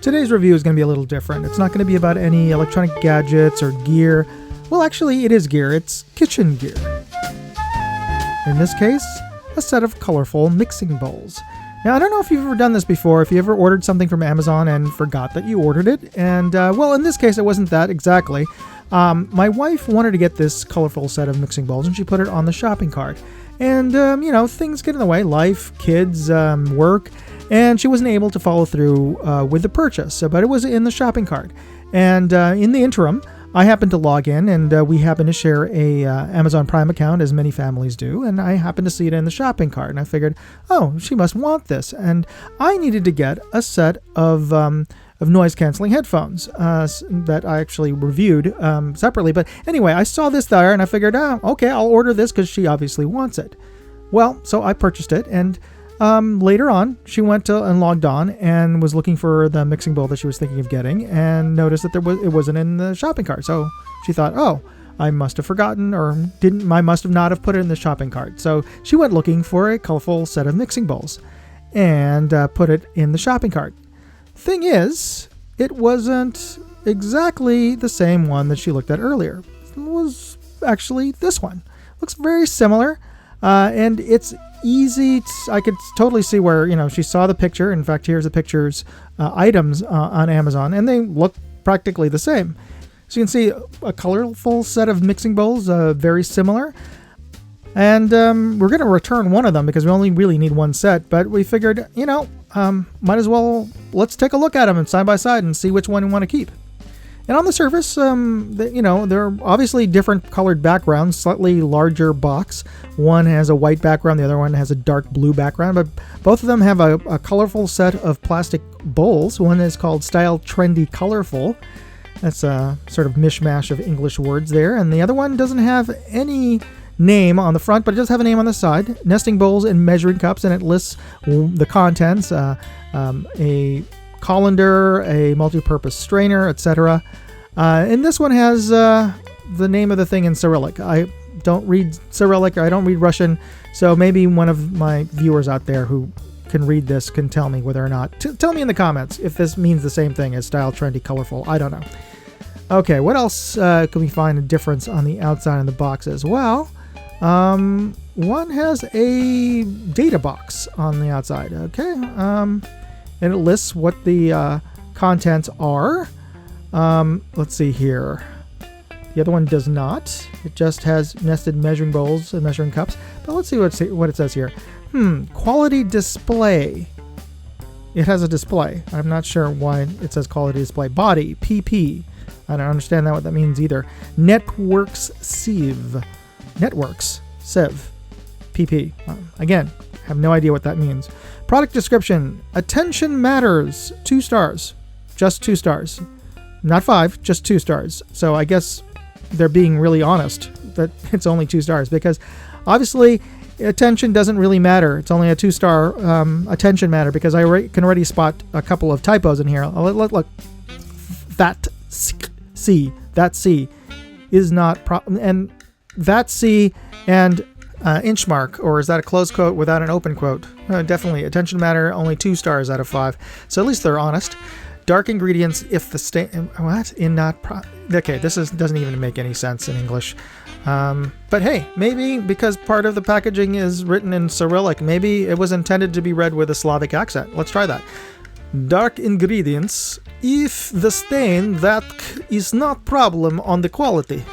Today's review is going to be a little different. It's not going to be about any electronic gadgets or gear. Well, actually, it is gear. It's kitchen gear. In this case, a set of colorful mixing bowls. Now, I don't know if you've ever done this before, if you ever ordered something from Amazon and forgot that you ordered it. And, well, in this case, it wasn't that exactly. My wife wanted to get this colorful set of mixing bowls, and she put it on the shopping cart. And, things get in the way, life, kids, work, and she wasn't able to follow through with the purchase, but it was in the shopping cart. And in the interim, I happened to log in, and we happen to share a Amazon Prime account, as many families do, and I happened to see it in the shopping cart, and I figured, oh, she must want this. And I needed to get a set of noise-canceling headphones that I actually reviewed separately. But anyway, I saw this there, and I figured, okay, I'll order this because she obviously wants it. Well, so I purchased it, and later on, she went and logged on and was looking for the mixing bowl that she was thinking of getting, and noticed that it wasn't in the shopping cart. So she thought, oh, I must have forgotten, or I must have not have put it in the shopping cart. So she went looking for a colorful set of mixing bowls and put it in the shopping cart. Thing is, it wasn't exactly the same one that she looked at earlier. It was actually this one. Looks very similar, and it's easy. I could totally see where, she saw the picture. In fact, here's the pictures, items on Amazon, and they look practically the same. So you can see a colorful set of mixing bowls, very similar. And we're going to return one of them because we only really need one set. But we figured, might as well, let's take a look at them and side by side and see which one we want to keep. And on the surface, they're obviously different colored backgrounds, slightly larger box. One has a white background, the other one has a dark blue background, but both of them have a colorful set of plastic bowls. One is called Style Trendy Colorful. That's a sort of mishmash of English words there. And the other one doesn't have any name on the front, but it does have a name on the side. Nesting bowls and measuring cups, and it lists the contents, a colander, a multi-purpose strainer, etc. And this one has the name of the thing in Cyrillic. I don't read Cyrillic, I don't read Russian, so maybe one of my viewers out there who can read this can tell me whether or not. Tell me in the comments if this means the same thing as Style Trendy Colorful. I don't know. Okay, what else can we find a difference on the outside of the boxes? Well, one has a data box on the outside. Okay, and it lists what the contents are. Let's see here. The other one does not. It just has nested measuring bowls and measuring cups. But let's see what it says here. Quality display. It has a display. I'm not sure why it says quality display. Body, PP. I don't understand what that means either. Networks Sieve. Networks Sieve. PP. Again, have no idea what that means. Product description. Attention matters. 2 stars. Just 2 stars. Not 5, just 2 stars. So I guess they're being really honest that it's only 2 stars, because obviously attention doesn't really matter. It's only a 2-star attention matter, because I can already spot a couple of typos in here. Look. That C is not and that C and inch mark, or is that a closed quote without an open quote? Definitely attention matter, only 2 stars out of 5. So at least they're honest. Dark ingredients if the okay, this doesn't even make any sense in English. But hey, maybe because part of the packaging is written in Cyrillic, maybe it was intended to be read with a Slavic accent. Let's try that. Dark ingredients if the stain that is not problem on the quality.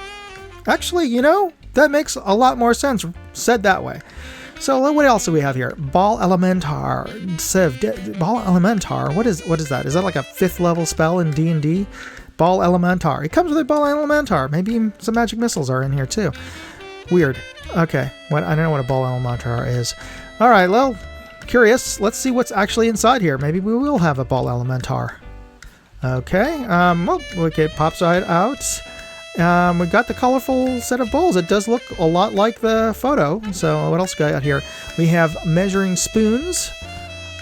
Actually, that makes a lot more sense said that way. So what else do we have here? Ball Elementar. Ball Elementar. What is that? Is that like a 5th level spell in D&D? Ball Elementar. It comes with a Ball Elementar. Maybe some magic missiles are in here too. Weird. Okay. I don't know what a Ball Elementar is. All right. Well, curious. Let's see what's actually inside here. Maybe we will have a Ball Elementar. Okay. Okay. Pops right out. We've got the colorful set of bowls. It does look a lot like the photo. So what else got here? We have measuring spoons,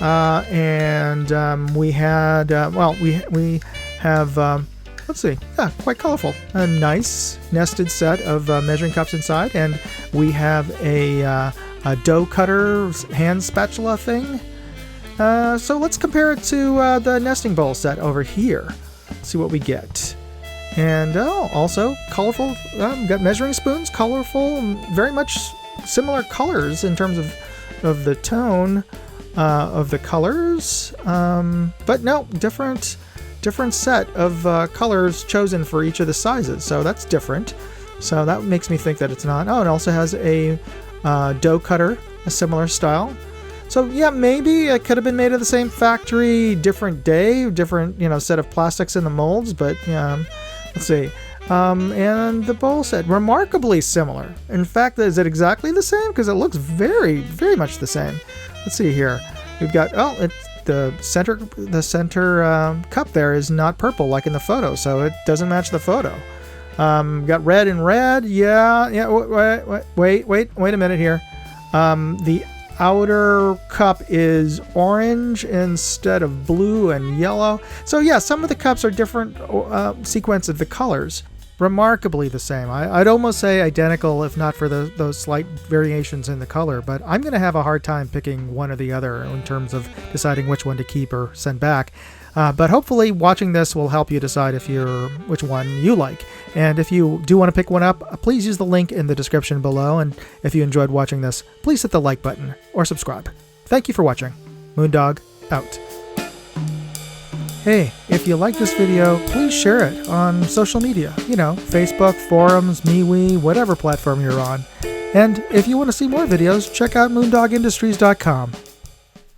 and we had we have let's see, quite colorful. A nice nested set of measuring cups inside, and we have a dough cutter hand spatula thing. So let's compare it to the nesting bowl set over here. See what we get. And also colorful. Got measuring spoons, colorful, very much similar colors in terms of the tone of the colors. But no, different set of colors chosen for each of the sizes. So that's different. So that makes me think that it's not. Oh, it also has a dough cutter, a similar style. So yeah, maybe it could have been made of the same factory, different day, different set of plastics in the molds. But yeah, let's see. And the bowl set, remarkably similar. In fact, is it exactly the same? Because it looks very, very much the same. Let's see here. We've got the center cup there is not purple like in the photo, so it doesn't match the photo. Got red and red. Yeah. Wait a minute here. The outer cup is orange instead of blue and yellow. So yeah, some of the cups are different sequence of the colors. Remarkably the same. I'd almost say identical if not for those slight variations in the color, but I'm going to have a hard time picking one or the other in terms of deciding which one to keep or send back. But hopefully watching this will help you decide which one you like. And if you do want to pick one up, please use the link in the description below. And if you enjoyed watching this, please hit the like button or subscribe. Thank you for watching. Moondog out. Hey, if you like this video, please share it on social media. Facebook, forums, MeWe, whatever platform you're on. And if you want to see more videos, check out moondogindustries.com.